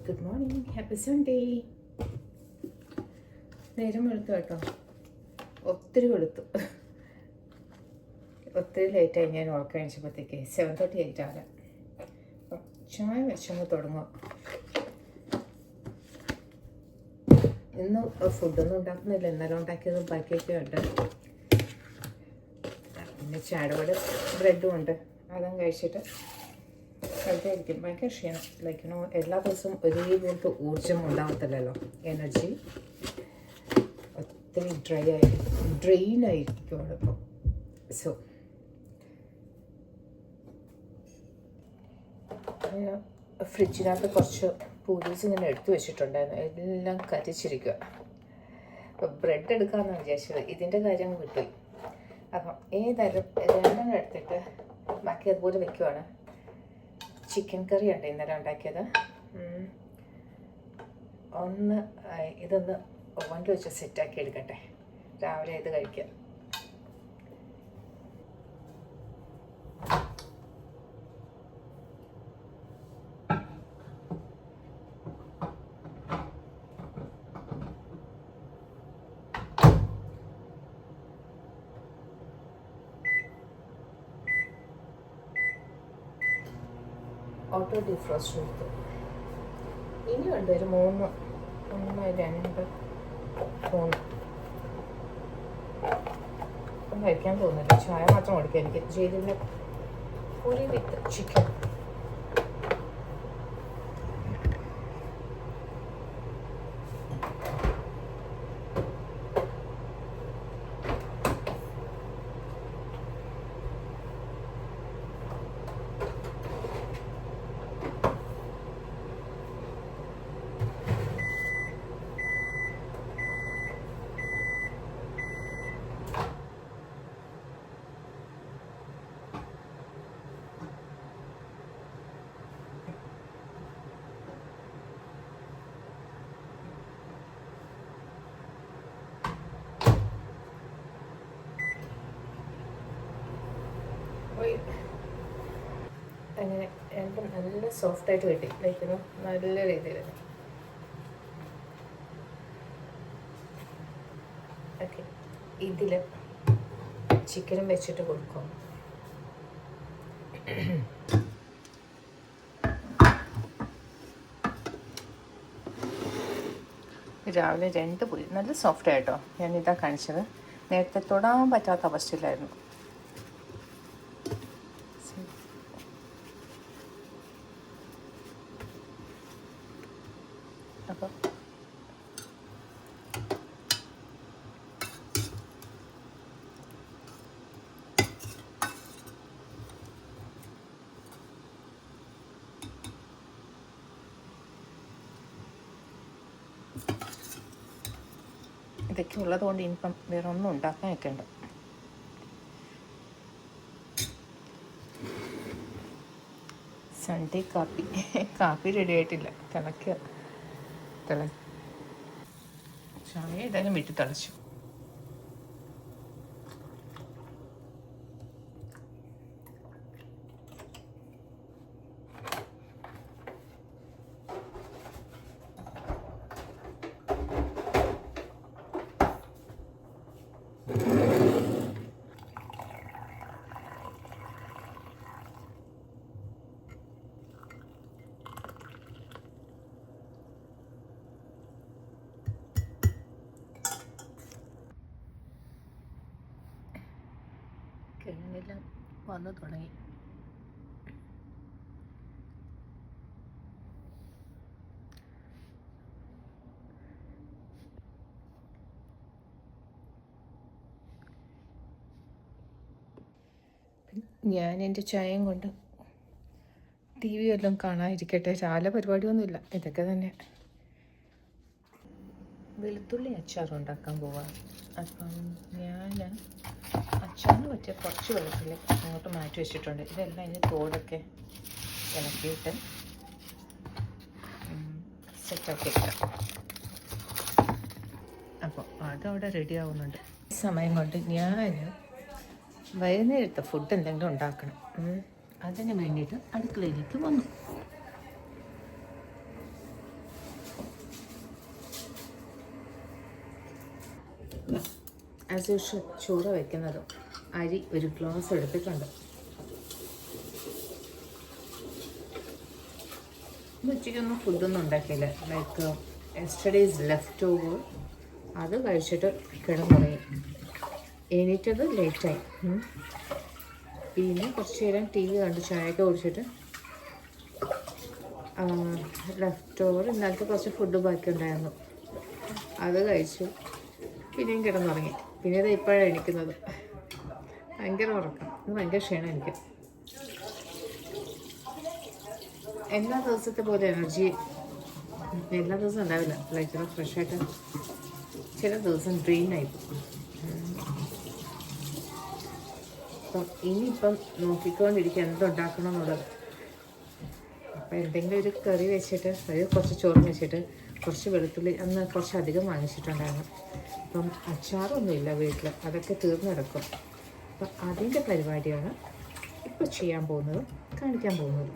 Good morning, happy Sunday. നേരം വെളുത്തു കേട്ടോ, ഒത്തിരി വെളുത്തു. ഒത്തിരി ലേറ്റായി ഞാൻ ഉറക്കം കഴിച്ചപ്പോഴത്തേക്ക് 7:38 ആകാം. അപ്പം ചായ വെച്ചങ്ങ് തുടങ്ങുക. ഇന്ന് ഫുഡൊന്നും ഉണ്ടാക്കുന്നില്ല, ഇന്നലെ ഉണ്ടാക്കിയത് ബാക്കിയൊക്കെ ഉണ്ട്. പിന്നെ ചായയുടെ കൂടെ ബ്രെഡും ഉണ്ട്, അതും കഴിച്ചിട്ട് വെറുതെ ഇരിക്കും. ഭയങ്കര ക്ഷീണം. ലൈക്കണോ എല്ലാ ദിവസവും ഒരേപോലത്തെ ഊർജം ഉണ്ടാകത്തില്ലല്ലോ, എനർജി ഒത്തിരി ഡ്രെയിൻ ആയിരിക്കും ഇപ്പം. സോ ഫ്രിഡ്ജിനകത്ത് കുറച്ച് പൂരീസ് ഇങ്ങനെ എടുത്തു വെച്ചിട്ടുണ്ടായിരുന്നു, എല്ലാം കരിച്ചിരിക്കുക. അപ്പോൾ ബ്രെഡ് എടുക്കാമെന്നാണ് വിചാരിച്ചത്, ഇതിൻ്റെ കാര്യം കിട്ടും. അപ്പം ഏതായാലും രണ്ടെണ്ണം എടുത്തിട്ട് ബാക്കി അതുപോലെ വെക്കുവാണ്. ചിക്കൻ കറി ഉണ്ട് ഇന്നലെ ഉണ്ടാക്കിയത്. ഇതൊന്ന് ഓവനിൽ വെച്ച് സെറ്റാക്കി എടുക്കട്ടെ, രാവിലെ ഇത് കഴിക്കാം. ഓട്ടോ ഡിഫ്രോസ്റ്റ് എടുത്തു. ഇനിയുണ്ട് ഒരു 3, 2, 3 ഒന്നും കഴിക്കാൻ തോന്നുന്നില്ല. ചായ മാത്രം കൊടുക്കുക എനിക്ക്. ജയിലിലെ പൂരി വിത്ത് ചിക്കൻ. അങ്ങനെ രണ്ടും നല്ല സോഫ്റ്റായിട്ട് കിട്ടി, കഴിക്കുന്നു നല്ല രീതിയിൽ. ഓക്കെ, ഇതിൽ ചിക്കനും വെച്ചിട്ട് കൊടുക്കും. രാവിലെ 2 പൂരി നല്ല സോഫ്റ്റായിട്ടോ. ഞാനിതാ കാണിച്ചത്, നേരത്തെ തൊടാൻ പറ്റാത്ത അവസ്ഥയിലായിരുന്നു. അപ്പം ഇതൊക്കെ ഉള്ളത് കൊണ്ട് ഇനിയിപ്പം വേറെ ഒന്നും ഉണ്ടാക്കാനൊക്കെ ഉണ്ട്. സൺഡേ കാപ്പി റെഡി ആയിട്ടില്ല, ചായ ഏതായാലും വീട്ടിൽ തിളച്ചു. കിഴങ്ങെല്ലാം വന്നു തുടങ്ങി. ഞാൻ എൻ്റെ ചായയും കൊണ്ട് ടി വി എല്ലാം കാണാതിരിക്കട്ടെ. രാവിലെ പരിപാടിയൊന്നുമില്ല, ഇതൊക്കെ തന്നെ. വെളുത്തുള്ളി അച്ചാർ ഉണ്ടാക്കാൻ പോവാം. അപ്പം ഞാൻ അച്ചാറിന് പറ്റിയ കുറച്ച് വെളുത്തുള്ളി അങ്ങോട്ട് മാറ്റി വെച്ചിട്ടുണ്ട്. ഇതെല്ലാം ഇനി തോടൊക്കെ ഇളക്കിയിട്ട് സെറ്റാക്കി വെക്കാം. അപ്പോൾ അതവിടെ റെഡി ആവുന്നുണ്ട്. ഈ സമയം കൊണ്ട് ഞാൻ വൈകുന്നേരത്തെ ഫുഡ് എന്തെങ്കിലും ഉണ്ടാക്കണം. അതിന് വേണ്ടിയിട്ട് അടുക്കളയിലേക്ക് വന്നു. ആസ് യൂഷ്വൽ ചോറ് വയ്ക്കുന്നത്. അരി ഒരു ഗ്ലാസ് എടുത്തിട്ടുണ്ട്. ഉച്ചയ്ക്കൊന്നും ഫുഡൊന്നും ഉണ്ടാക്കിയില്ല. ലൈക്ക് യെസ്റ്റർഡേയ്സ് ലെഫ്റ്റ് ഓവർ അത് കഴിച്ചിട്ട് കിടന്നുറങ്ങി. എണീറ്റത് ലേറ്റായി. പിന്നെ കുറച്ച് നേരം ടി വി കണ്ട് ചായയൊക്കെ കുടിച്ചിട്ട് ലെഫ്റ്റ് ഓവർ ഇന്നലത്തെ കുറച്ച് ഫുഡ് ബാക്കി ഉണ്ടായിരുന്നു, അത് കഴിച്ചു. പിന്നെയും കിടന്നുറങ്ങി. പിന്നെ ഇത് ഇപ്പോഴാണ് എണീക്കുന്നത്. ഭയങ്കര ഉറക്കം, ഇത് ഭയങ്കര ക്ഷീണം എനിക്ക്. എല്ലാ ദിവസത്തെ പോലെ എനർജി എല്ലാ ദിവസവും ഉണ്ടാവില്ല. ലൈക്ക് ഫ്രഷായിട്ട് ചില ദിവസം ഡ്രെയിനായി പോകും. അപ്പം ഇനിയിപ്പം നോക്കിക്കൊണ്ടിരിക്കുക എന്തുണ്ടാക്കണം എന്നുള്ളത്. അപ്പോൾ എന്തെങ്കിലും ഒരു കറി വെച്ചിട്ട്, അതായത് കുറച്ച് ചോറ് വെച്ചിട്ട് കുറച്ച് വെളുത്തുള്ളി അന്ന് കുറച്ചധികം വാങ്ങിച്ചിട്ടുണ്ടായിരുന്നു. അപ്പം അച്ചാറൊന്നുമില്ല വീട്ടിൽ, അതൊക്കെ തീർന്നു കിടക്കും. അപ്പം അതിൻ്റെ പരിപാടിയാണ് ഇപ്പോൾ ചെയ്യാൻ പോകുന്നത്, കാണിക്കാൻ പോകുന്നത്.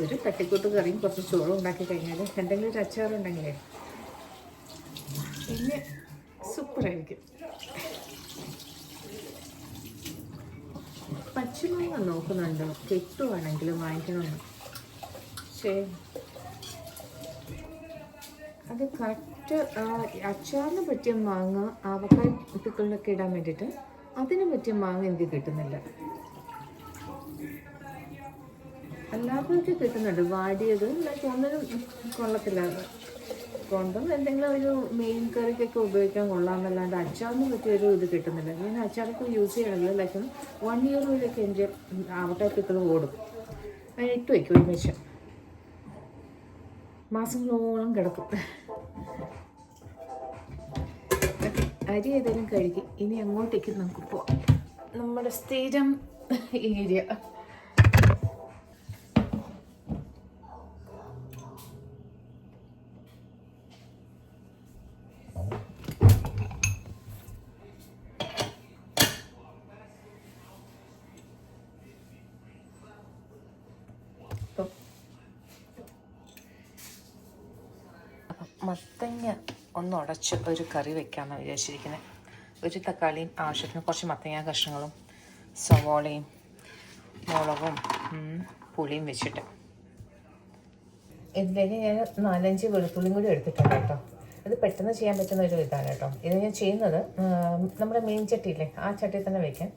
ഒരു തട്ടിക്കൂട്ട് കറിയും കുറച്ച് ചോറും ഉണ്ടാക്കി കഴിഞ്ഞാൽ എന്തെങ്കിലും ഒരു അച്ചാറുണ്ടെങ്കിലേ പിന്നെ സൂപ്പറായിരിക്കും. പച്ചമാങ്ങ നോക്കുന്നുണ്ടോ, കിട്ടുവാണെങ്കിലും വാങ്ങിക്കണമെന്ന്. ശരി, അത് കറക്റ്റ് അച്ചാറിന് പറ്റിയ മാങ്ങ ആവക്കായ പിക്കിളിലൊക്കെ ഇടാൻ വേണ്ടിയിട്ട് അതിന് പറ്റിയ മാങ്ങ എനിക്ക് കിട്ടുന്നില്ല. അല്ലാതൊക്കെ കിട്ടുന്നുണ്ട്, വാടിയത്. ഒന്നിനും കൊള്ളത്തില്ല. കൊണ്ടും എന്തെങ്കിലും ഒരു മെയിൻ കറിക്കൊക്കെ ഉപയോഗിക്കാൻ കൊള്ളാമെന്നല്ലാണ്ട് അച്ചാറിന് പറ്റിയൊരു ഇത് കിട്ടുന്നില്ല. ഞാൻ അച്ചാറൊക്കെ യൂസ് ചെയ്യണമെങ്കിൽ ലൈക്ക് 1 year വരെയൊക്കെ എൻ്റെ ആവക്കായ പിക്കിൾ ഓടും. അതിന് ഇട്ട് വയ്ക്കും ഒരുമിച്ച്, മാസങ്ങളോളം കിടക്കും. അരി ഏതായാലും കഴുകി ഇനി അങ്ങോട്ടേക്ക് നമുക്ക് പോവാം. നമ്മുടെ സ്ഥിരം ഏരിയ. മത്തങ്ങ ഒന്ന് ഉടച്ച് ഒരു കറി വെക്കാമെന്ന് വിചാരിച്ചിരിക്കുന്നത്. ഒരു തക്കാളിയും ആവശ്യത്തിന് കുറച്ച് മത്തങ്ങ കഷ്ണങ്ങളും സവോളയും മുളകും പുളിയും വെച്ചിട്ട് ഇതിലേക്ക് ഞാൻ 4-5 വെളുത്തുള്ളിയും കൂടി എടുത്തിട്ടുണ്ട് കേട്ടോ. ഇത് പെട്ടെന്ന് ചെയ്യാൻ പറ്റുന്ന ഒരു ഇതാണ് കേട്ടോ. ഇത് ഞാൻ ചെയ്യുന്നത് നമ്മുടെ മീൻ ചട്ടിയില്ലേ, ആ ചട്ടിയിൽ തന്നെ വയ്ക്കാൻ,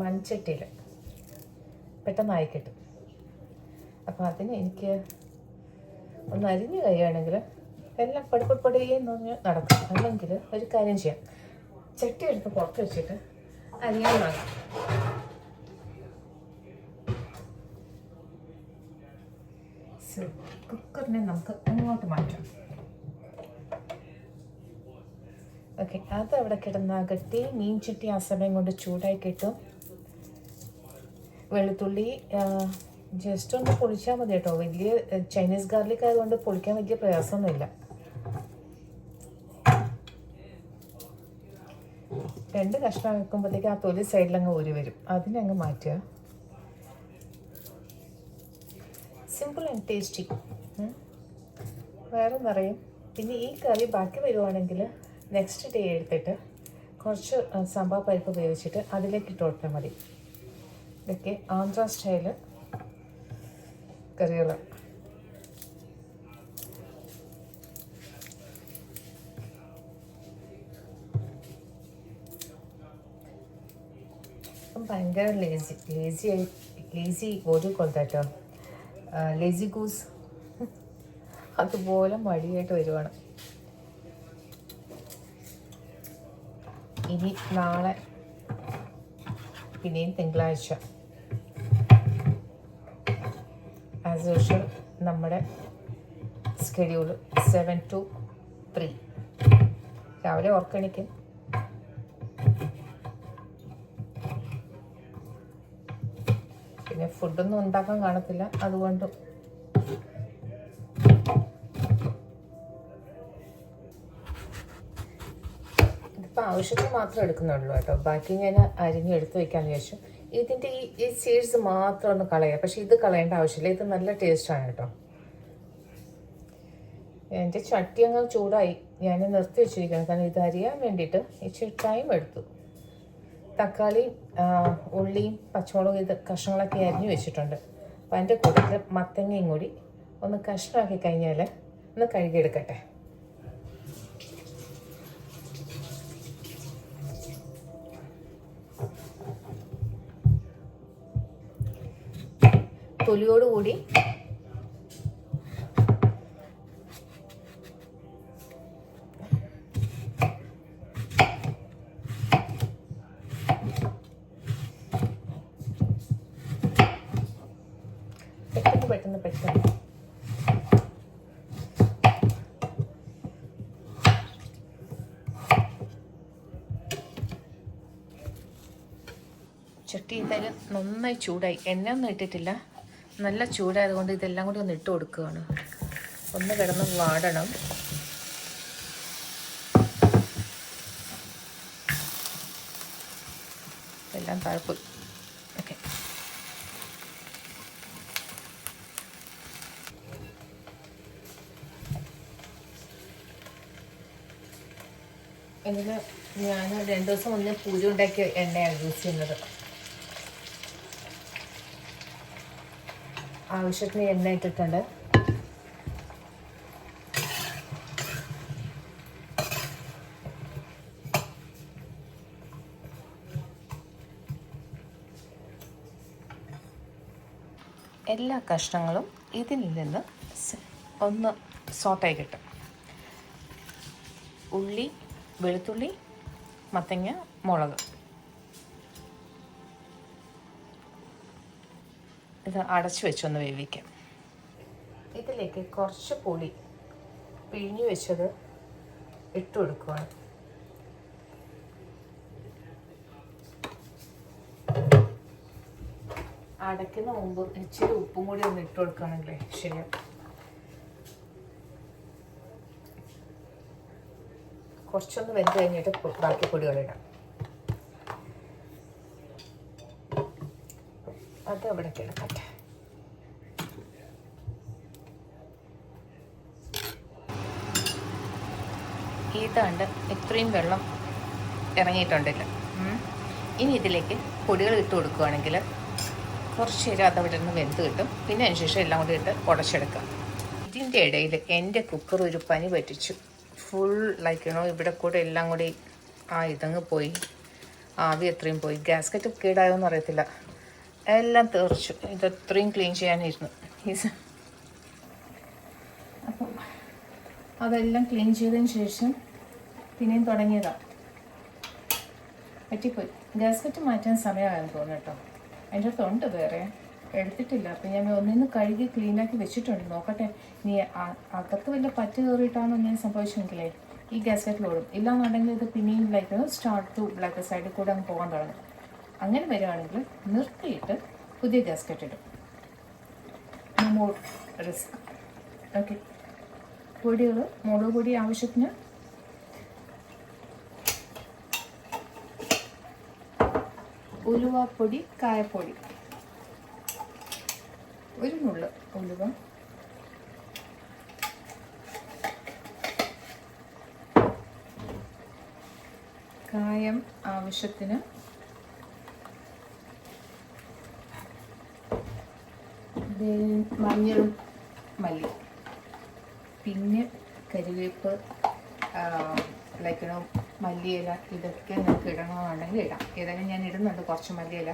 മൺചട്ടിയിൽ പെട്ടെന്നായി കിട്ടും. അപ്പോൾ അതിന് എനിക്ക് ഒന്ന് അരിഞ്ഞ് കഴിയുകയാണെങ്കിൽ എല്ലാം പടിപ്പടിയെന്ന് പറഞ്ഞ് നടക്കും. അല്ലെങ്കിൽ ഒരു കാര്യം ചെയ്യാം, ചട്ടി എടുത്ത് പുറത്ത് വെച്ചിട്ട് അരിയാൻ വാങ്ങാം. സോ കുക്കറിനെ നമുക്ക് അങ്ങോട്ട് മാറ്റാം. ഓക്കെ, അത് അവിടെ കിടന്നാകട്ടെ. മീൻ ചട്ടി ആ സമയം കൊണ്ട് ചൂടായി കിട്ടും. വെളുത്തുള്ളി ജസ്റ്റ് ഒന്ന് പൊളിച്ചാൽ മതി കേട്ടോ. വലിയ ചൈനീസ് ഗാർലിക് ആയതുകൊണ്ട് പൊളിക്കാൻ വലിയ പ്രയാസമൊന്നുമില്ല. 2 കഷ്ണം വെക്കുമ്പോഴത്തേക്ക് ആ തൊലി സൈഡിലങ്ങ് ഊരി വരും, അതിനങ്ങ് മാറ്റുക. Simple and tasty. വേറെ നിറയും. പിന്നെ ഈ കറി ബാക്കി വരുവാണെങ്കിൽ നെക്സ്റ്റ് ഡേ എടുത്തിട്ട് കുറച്ച് സാമ്പാർ പരിപ്പ് വേവിച്ചിട്ട് അതിലേക്ക് ഇട്ട് കൊടുത്താൽ മതി. ഇതൊക്കെ ആന്ധ്ര സ്റ്റൈല് കറികൾ. ഭയങ്കര ലേസി ഒരു കൊല്ലട്ടോ, ലേസി ഗൂസ് അതുപോലെ മടിയായിട്ട് വരുവാണ്. ഇനി നാളെ പിന്നെയും തിങ്കളാഴ്ച ആസ് യൂഷ്വൽ നമ്മുടെ സ്കെഡ്യൂള് 7 to 3. രാവിലെ ഓർക്കണിക്കും. പിന്നെ ഫുഡൊന്നും ഉണ്ടാക്കാൻ കാണത്തില്ല, അതുകൊണ്ട് ഇതിപ്പോൾ ആവശ്യത്തിന് മാത്രം എടുക്കുന്നുള്ളൂ കേട്ടോ. ബാക്കി ഞാൻ അരിഞ്ഞ് എടുത്ത് വയ്ക്കാമെന്ന് വിചാരിച്ചു. ഇതിൻ്റെ ഈ സീഡ്സ് മാത്രം ഒന്ന് കളയുക. പക്ഷേ ഇത് കളയേണ്ട ആവശ്യമില്ല, ഇത് നല്ല ടേസ്റ്റാണ് കേട്ടോ. എൻ്റെ ചട്ടി അങ്ങ് ചൂടായി, ഞാൻ നിർത്തി വെച്ചിരിക്കണം. കാരണം ഇത് അരിയാൻ വേണ്ടിയിട്ട് ഇച്ചിരി ടൈം എടുത്തു. തക്കാളി, ഉള്ളിയും പച്ചമുളകും ഇത് കഷ്ണങ്ങളൊക്കെ അരിഞ്ഞു വെച്ചിട്ടുണ്ട്. അപ്പം അതിൻ്റെ കൂട്ടത്തിൽ മത്തങ്ങയും കൂടി ഒന്ന് കഷ്ണമാക്കി കഴിഞ്ഞാൽ ഒന്ന് കഴുകിയെടുക്കട്ടെ. തൊലിയോടുകൂടി പെട്ടെന്ന് ചട്ടി എന്തായാലും നന്നായി ചൂടായി. എണ്ണ ഒന്നും ഇട്ടിട്ടില്ല, നല്ല ചൂടായതുകൊണ്ട് ഇതെല്ലാം കൂടി ഒന്ന് ഇട്ട് കൊടുക്കുകയാണ്. ഒന്ന് കിടന്ന് വാടണം. എല്ലാം താഴ്പോയി. ഓക്കെ, ഇതിൽ ഞാൻ 2 ദിവസം മുന്നേ പൂരി ഉണ്ടാക്കിയ എണ്ണയാണ് യൂസ് ചെയ്യുന്നത്. ആവശ്യത്തിന് എണ്ണ ഇട്ടിട്ടുണ്ട്. എല്ലാ കഷ്ണങ്ങളും ഇതിൽ നിന്ന് ഒന്ന് സോട്ടായി കിട്ടും. ഉള്ളി, വെളുത്തുള്ളി, മത്തങ്ങ, മുളക്, ഇത് അടച്ചു വെച്ചൊന്ന് വേവിക്കാം. ഇതിലേക്ക് കുറച്ച് പുളി പിഴിഞ്ഞു വെച്ചത് ഇട്ട് കൊടുക്കുകയാണ്. അടയ്ക്കുന്ന മുമ്പ് ഇച്ചിരി ഉപ്പും കൂടി ഒന്ന് ഇട്ട് കൊടുക്കുകയാണെങ്കിലേ ശരിയാവും. കുറച്ചൊന്ന് വെന്ത് കഴിഞ്ഞിട്ട് ബാക്കി പൊടികളിടാം. അത് അവിടെ കിടക്കട്ടെ. ഇതാണ്ട് ഇത്രയും വെള്ളം ഇറങ്ങിയിട്ടുണ്ടല്ലോ. ഇനി ഇതിലേക്ക് പൊടികൾ ഇട്ട് കൊടുക്കുകയാണെങ്കിൽ കുറച്ച് നേരം അതവിടെ നിന്ന് വെന്ത് കിട്ടും. പിന്നെ അതിനുശേഷം എല്ലാം കൂടി ഇട്ട് ഉടച്ചെടുക്കാം. ഇതിൻ്റെ ഇടയിൽ എൻ്റെ കുക്കർ ഒരു പനി പറ്റിച്ചു. ഫുൾ ലൈക്കണോ ഇവിടെ കൂടെ എല്ലാം കൂടി ഇതങ്ങ് പോയി, ആവി എത്രയും പോയി. ഗ്യാസ്കറ്റ് കേടായോന്ന് അറിയത്തില്ല, എല്ലാം തീർച്ചു. ഇതെത്രയും ക്ലീൻ ചെയ്യാനിരുന്നു. അപ്പം അതെല്ലാം ക്ലീൻ ചെയ്തതിന് ശേഷം പിന്നെയും തുടങ്ങിയതാണ്. പറ്റിപ്പോയി. ഗ്യാസ്കറ്റ് മാറ്റാൻ സമയമായെന്ന് തോന്നുന്നു കേട്ടോ. അതിൻ്റെ അടുത്തുണ്ട്, വേറെ എടുത്തിട്ടില്ല. അപ്പം ഞാൻ ഒന്നിന്ന് കഴുകി ക്ലീനാക്കി വെച്ചിട്ടുണ്ട്. നോക്കട്ടെ നീ അകത്ത് വല്ല പറ്റ് കയറിയിട്ടാണോ ഞാൻ സംഭവിച്ചെങ്കിലേ ഈ ഗ്യാസ്കറ്റിലോടും. ഇല്ലാന്നുണ്ടെങ്കിൽ ഇത് പിന്നെയും സ്റ്റാർട്ട് ടു സൈഡിൽ കൂടെ അങ്ങ് പോകാൻ തുടങ്ങും. അങ്ങനെ വരികയാണെങ്കിൽ നിർത്തിയിട്ട് പുതിയ ഗ്യാസ്കറ്റ് ഇടും. No more risk. ഓക്കെ, പൊടികൾ മുളക് പൊടി ആവശ്യത്തിന്, ഉലുവാപ്പൊടി, കായപ്പൊടി, ഒരു നുള്ള് ഉലുവ, കായം ആവശ്യത്തിന്, മഞ്ഞളും മല്ലി, പിന്നെ കരിവേപ്പ്, മല്ലിയില, ഇതൊക്കെ നിങ്ങൾക്ക് ഇടണമെന്നുണ്ടെങ്കിൽ ഇടാം. ഏതായാലും ഞാൻ ഇടുന്നുണ്ട് കുറച്ച് മല്ലിയില.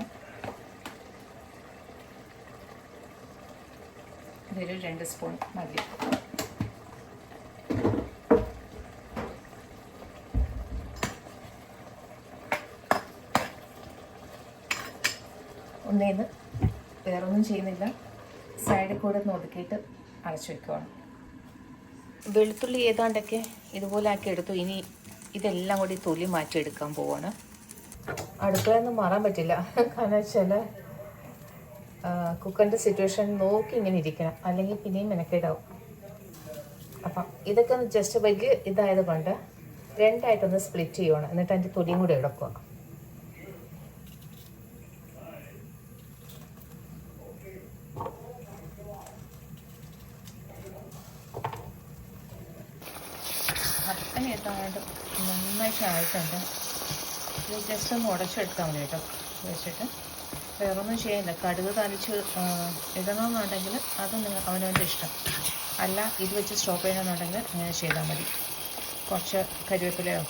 ഇതൊരു 2 സ്പൂൺ മല്ലി. ഒന്നേന്ന് വേറൊന്നും ചെയ്യുന്നില്ല, സൈഡിൽ കൂടെ ഒന്ന് ഒതുക്കിയിട്ട് അടച്ചു വെക്കുവാണ്. വെളുത്തുള്ളി ഏതാണ്ടൊക്കെ ഇതുപോലെ ആക്കി എടുത്തു. ഇനി ഇതെല്ലാം കൂടി തൊലി മാറ്റിയെടുക്കാൻ പോവാണ്. അടുക്കളയൊന്നും മാറാൻ പറ്റില്ല, കാരണം വെച്ചാൽ കുക്കറിൻ്റെ സിറ്റുവേഷൻ നോക്കി ഇങ്ങനെ ഇരിക്കണം, അല്ലെങ്കിൽ പിന്നെയും മെനക്കേടാവും. അപ്പം ഇതൊക്കെ ഒന്ന് ജസ്റ്റ് വലിയ ഇതായത് കൊണ്ട് 2ആയിട്ടൊന്ന് സ്പ്ലിറ്റ് ചെയ്യുവാണ്. എന്നിട്ട് അതിൻ്റെ തൊലിയും കൂടി എടുക്കുക. ഏതാണ്ട് നന്നായിട്ടായിട്ടുണ്ട്. ഇത് ജസ്റ്റ് ഒന്ന് ഉടച്ചെടുത്താൽ മതി കേട്ടോ. വെച്ചിട്ട് വേറൊന്നും ചെയ്യില്ല. കടുക് തളിച്ച് ഇടണമെന്നുണ്ടെങ്കിൽ അതും അവനവൻ്റെ ഇഷ്ടം. അല്ല ഇത് വെച്ച് സ്റ്റോപ്പ് ചെയ്യണമെന്നുണ്ടെങ്കിൽ അങ്ങനെ ചെയ്താൽ മതി. കുറച്ച് കരിവേപ്പിലയോ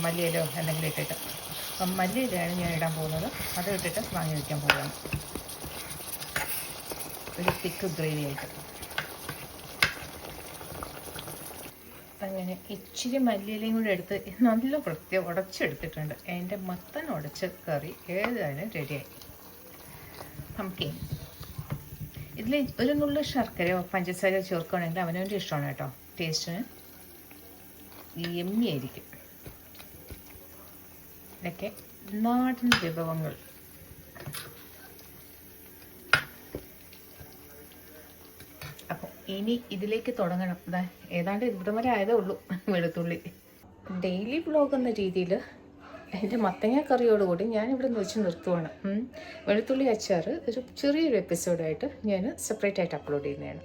മല്ലിയിലയോ എന്തെങ്കിലും ഇട്ടിട്ട്. അപ്പം മല്ലിയിലയാണ് ഞാൻ ഇടാൻ പോകുന്നത്. അത് ഇട്ടിട്ട് വാങ്ങി വയ്ക്കാൻ പോവുകയാണ്. ഒരു തിക്ക് ഗ്രേവി ആയിട്ട്. അങ്ങനെ ഇച്ചിരി മല്ലിയിലയും കൂടി എടുത്ത് നല്ല വൃത്തി ഉടച്ചെടുത്തിട്ടുണ്ട്. അതിൻ്റെ മത്തൻ ഉടച്ച കറി ഏതായാലും റെഡിയായി. നമുക്കേ ഇതിൽ ഒരു നുള്ളു ശർക്കരയോ പഞ്ചസാരയോ ചേർക്കുകയാണെങ്കിൽ അവനവൻ്റെ ഇഷ്ടമാണ് കേട്ടോ. ടേസ്റ്റിന് യമ്മിയായിരിക്കും. ഇതൊക്കെ നാടൻ വിഭവങ്ങൾ. അപ്പോൾ ഇനി ഇതിലേക്ക് തുടങ്ങണം. ഏതാണ്ട് ഇവിടം വരെ ആയതേ ഉള്ളൂ വെളുത്തുള്ളി. ഡെയിലി വ്ളോഗ് എന്ന രീതിയിൽ എൻ്റെ മത്തങ്ങ കറിയോടുകൂടി ഞാനിവിടെ നിന്ന് വെച്ച് നിർത്തുവാണ്. വെളുത്തുള്ളി അച്ചാർ ഒരു ചെറിയൊരു എപ്പിസോഡായിട്ട് ഞാൻ സെപ്പറേറ്റ് ആയിട്ട് അപ്ലോഡ് ചെയ്യുന്നതാണ്.